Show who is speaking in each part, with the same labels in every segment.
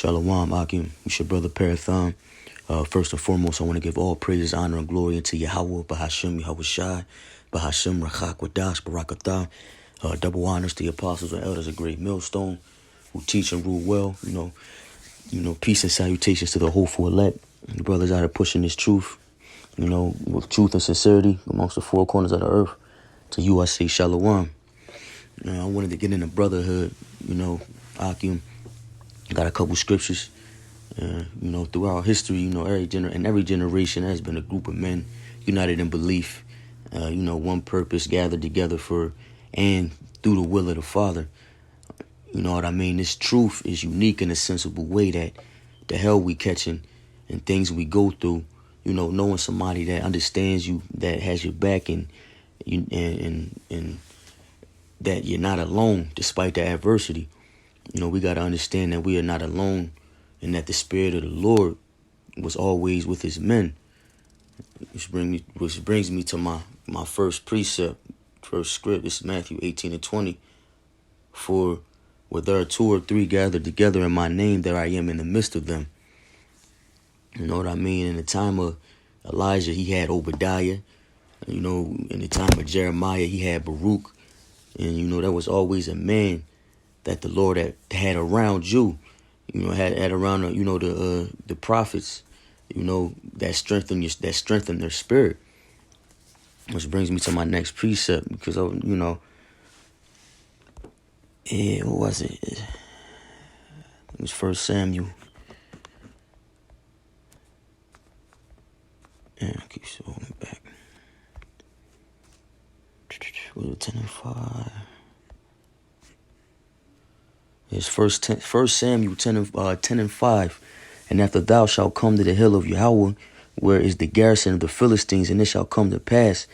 Speaker 1: Shalom, Akim. It's your brother Parathon. First and foremost, I want to give all praises, honor, and glory unto Yahweh, Bahashim, Yahushai, Bahashim, Rachak, Wadash, Barakatah. Double honors to the apostles and elders of Great Millstone who teach and rule well. Peace and salutations to the hopeful elect. The brothers out here pushing this truth, with truth and sincerity amongst the four corners of the earth. To you, I say Shalom. I wanted to get into brotherhood, Akim. Got a couple scriptures. Throughout history, every generation has been a group of men united in belief, one purpose, gathered together for and through the will of the Father. You know what I mean? This truth is unique in a sensible way that the hell we catching and things we go through, knowing somebody that understands you, that has your back, and that you're not alone despite the adversity. We got to understand that we are not alone and that the Spirit of the Lord was always with his men. Which brings me to my first precept, first script. This is Matthew 18:20. For where there are two or three gathered together in my name, there I am in the midst of them. You know what I mean? In the time of Elijah, he had Obadiah. In the time of Jeremiah, he had Baruch. And, there was always a man that the Lord had around you. Had around, the prophets, that strengthen their spirit. Which brings me to my next precept, because, what was it? It was 1 Samuel. Yeah, I keep scrolling back. Was it 10 and 5? It's 1 Samuel 10 and 5. And after thou shalt come to the hill of Yahweh, where is the garrison of the Philistines, and it shall come to pass,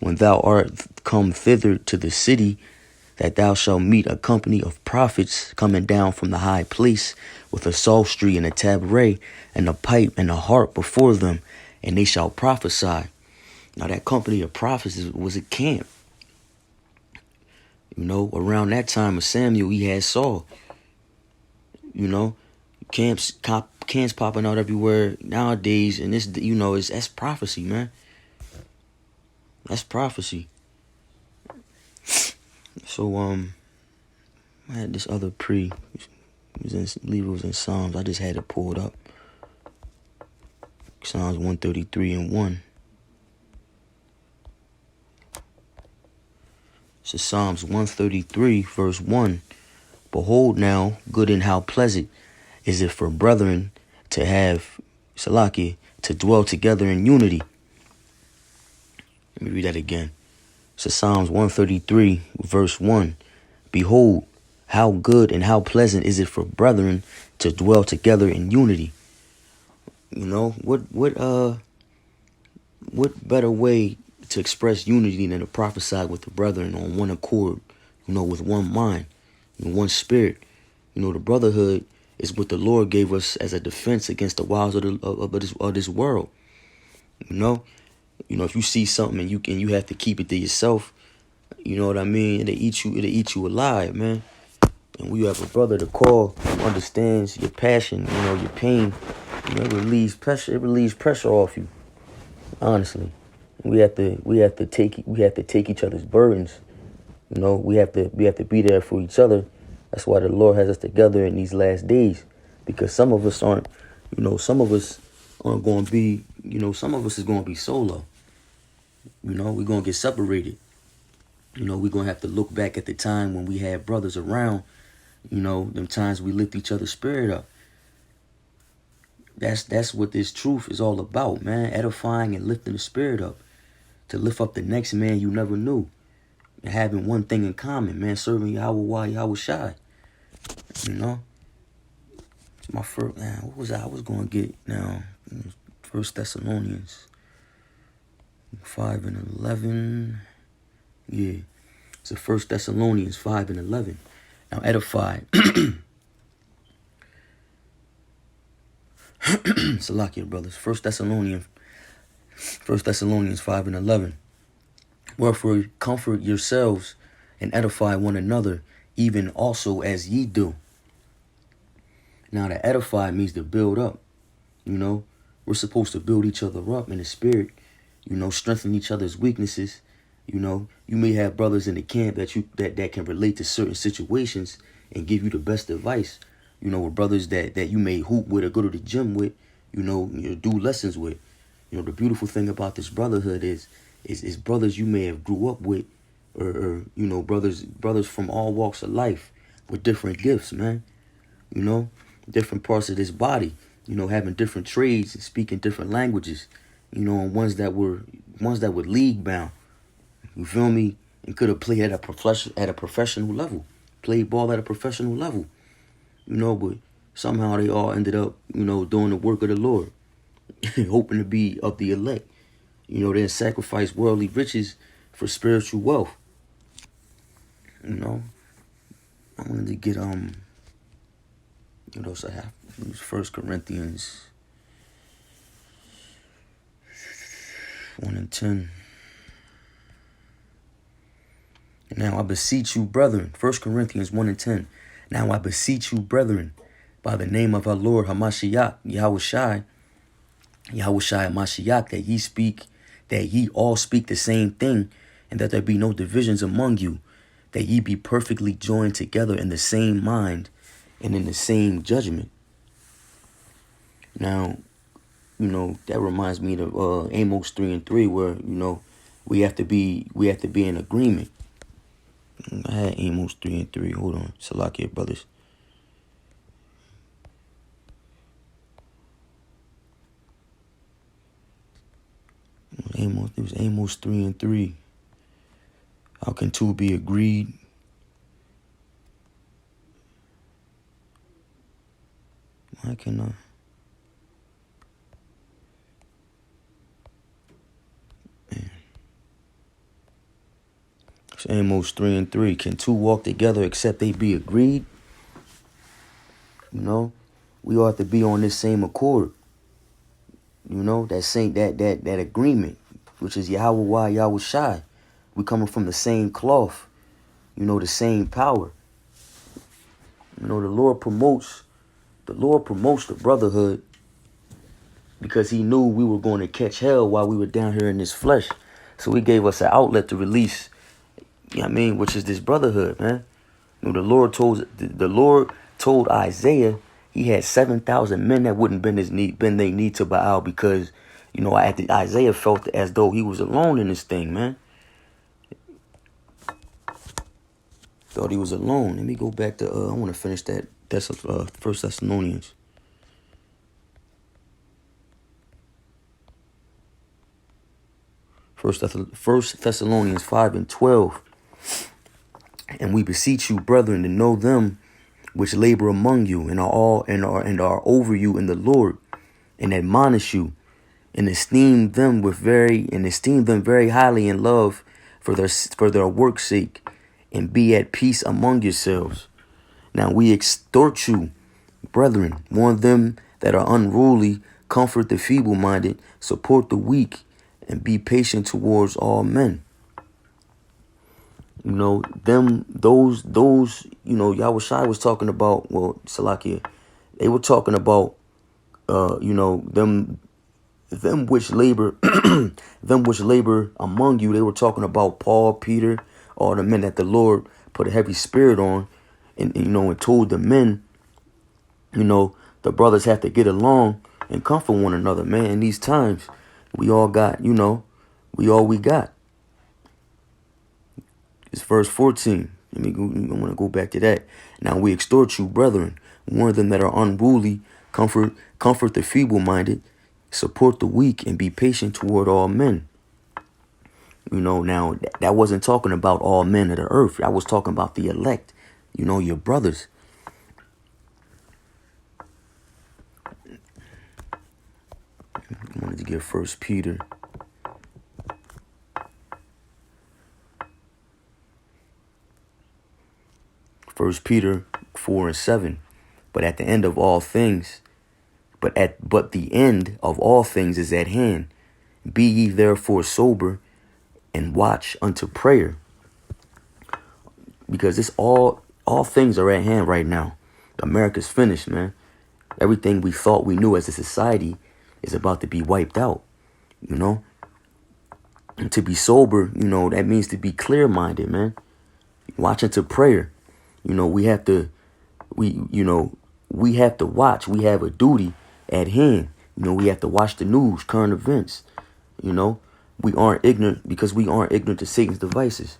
Speaker 1: when thou art come thither to the city, that thou shalt meet a company of prophets coming down from the high place, with a psaltery and a tabret, and a pipe and a harp before them, and they shall prophesy. Now that company of prophets was a camp. Around that time of Samuel, he had Saul. Camps popping out everywhere nowadays, and this, that's prophecy, man. That's prophecy. So, I had this other I believe it was in Psalms. I just had it pulled up. Psalms 133 and 1. So Psalms 133, verse 1. Behold now, good and how pleasant is it for brethren to have, Salaki, to dwell together in unity. Let me read that again. So Psalms 133, verse 1. Behold, how good and how pleasant is it for brethren to dwell together in unity. What better way to express unity than to prophesy with the brethren on one accord, with one mind, one spirit. The brotherhood is what the Lord gave us as a defense against the wiles of this world. If you see something and you have to keep it to yourself, you know what I mean? It'll eat you alive, man. And when you have a brother to call who understands your passion, your pain, it relieves pressure off you. Honestly. We have to take each other's burdens. We have to be there for each other. That's why the Lord has us together in these last days. Because some of us aren't going to be, some of us is going to be solo. We're going to get separated. We're going to have to look back at the time when we had brothers around, them times we lift each other's spirit up. That's what this truth is all about, man. Edifying and lifting the spirit up. To lift up the next man you never knew. And having one thing in common, man. Serving Yahweh, Yahushai. It's my first, man, what was I was going to get now? 1 Thessalonians 5 and 11. Yeah. It's 1 Thessalonians 5 and 11. Now edify. Salakia, brothers. 1 Thessalonians 5 and 11. Wherefore comfort yourselves and edify one another, even also as ye do. Now, to edify means to build up. You know, we're supposed to build each other up in the spirit. You know, strengthen each other's weaknesses. You know, you may have brothers in the camp that can relate to certain situations and give you the best advice. You know, with brothers that you may hoop with or go to the gym with. You know, do lessons with. You know, the beautiful thing about this brotherhood is brothers you may have grew up with, or you know, brothers from all walks of life with different gifts, man. You know, different parts of this body. You know, having different trades and speaking different languages. You know, and ones that were league bound. You feel me? And could have played at a professional level, played ball at a professional level. You know, but somehow they all ended up, you know, doing the work of the Lord, hoping to be of the elect. You know, they sacrifice worldly riches for spiritual wealth. You know, I wanted to get what else I have? First Corinthians 1:10. Now I beseech you, brethren. 1 Corinthians 1:10. Now I beseech you, brethren, by the name of our Lord Hamashiach, Yahushai Hamashiach, that ye all speak the same thing, and that there be no divisions among you, that ye be perfectly joined together in the same mind and in the same judgment. Now, you know, that reminds me of Amos 3:3, where, you know, we have to be in agreement. I had Amos 3:3. Hold on. Salakia, brothers. It was Amos 3:3. How can two be agreed? Why can I? It's Amos 3:3. Can two walk together except they be agreed? You know, we ought to be on this same accord. You know, that agreement, which is Yahweh Yahushai. We coming from the same cloth. You know, the same power. You know, the Lord promotes the brotherhood because he knew we were going to catch hell while we were down here in this flesh. So he gave us an outlet to release, you know what I mean, which is this brotherhood, man. You know, the Lord told Isaiah he had 7,000 men that wouldn't bend their knee to Baal because, you know, Isaiah felt as though he was alone in this thing, man. Thought he was alone. Let me go back to, I want to finish that. That's 1 Thessalonians. First Thessalonians 5:12. And we beseech you, brethren, to know them which labor among you and are over you in the Lord, and admonish you, and esteem them very highly in love for their work's sake, and be at peace among yourselves. Now we exhort you, brethren, warn them that are unruly, comfort the feeble-minded, support the weak, and be patient towards all men. You know, those, you know, Yahushai was talking about, well, Salakia, they were talking about, you know, them which labor, among you. They were talking about Paul, Peter, all the men that the Lord put a heavy spirit on, and you know, and told the men, you know, the brothers have to get along and comfort one another, man. In these times, we all got, you know, we got. It's verse 14. I want to go back to that. Now we exhort you, brethren, warn them that are unruly, comfort the feeble-minded, support the weak, and be patient toward all men. You know, now that wasn't talking about all men of the earth. I was talking about the elect, you know, your brothers. I wanted to get 1 Peter. 1 Peter 4:7. But at the end of all things, but the end of all things is at hand. Be ye therefore sober and watch unto prayer. Because it's all things are at hand right now. America's finished, man. Everything we thought we knew as a society is about to be wiped out, you know? And to be sober, you know, that means to be clear-minded, man. Watch into prayer. You know, we have to watch. We have a duty at hand. You know, we have to watch the news, current events. You know, we aren't ignorant because we aren't ignorant to Satan's devices.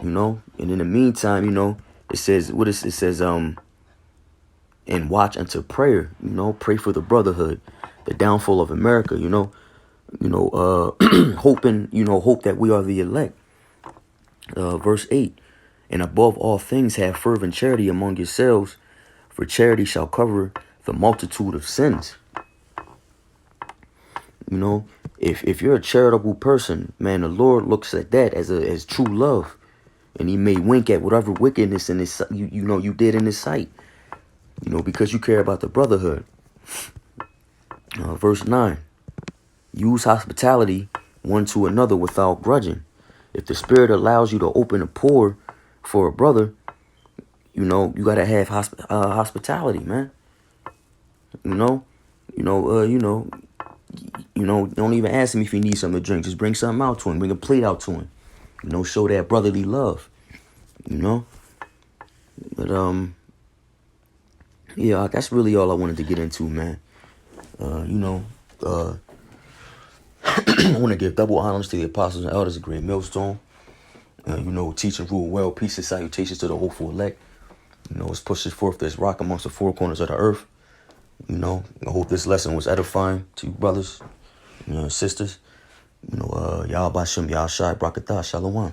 Speaker 1: You know, and in the meantime, you know, it says, and watch unto prayer, you know, pray for the brotherhood, the downfall of America, hope that we are the elect. Verse 8, and above all things have fervent charity among yourselves, for charity shall cover the multitude of sins. You know, if you're a charitable person, man, the Lord looks at that as true love. And he may wink at whatever wickedness in his, you did in his sight. You know, because you care about the brotherhood. Verse 9. Use hospitality one to another without grudging. If the Spirit allows you to open a pour for a brother, you know, you got to have hospitality, man. Don't even ask him if he needs something to drink. Just bring something out to him. Bring a plate out to him. You know, show that brotherly love. You know? But, yeah, that's really all I wanted to get into, man. I want to give double honors to the apostles and elders of Great Millstone. Teach and rule well. Peace and salutations to the hopeful elect. You know, let's push this forth, this rock amongst the four corners of the earth. You know, I hope this lesson was edifying to you brothers, sisters. Y'all Bashem, y'all Shai, Brakatah, Shalom.